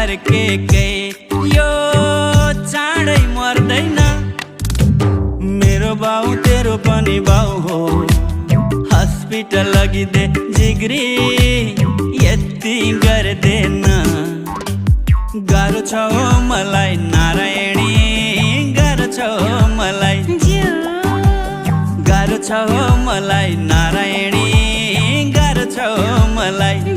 फर्केकै यो चाँडै मर्दैन। मेरो बाउ तेरो पनि बाउ हो, हस्पिटल लगिदे जिग्री यति गर्दैन। गाह्रो छ हो मलाई नारायणी, गाह्रो छ हो मलाई, गाह्रो छ हो मलाई नारायणी, गाह्रो छ हो मलाई।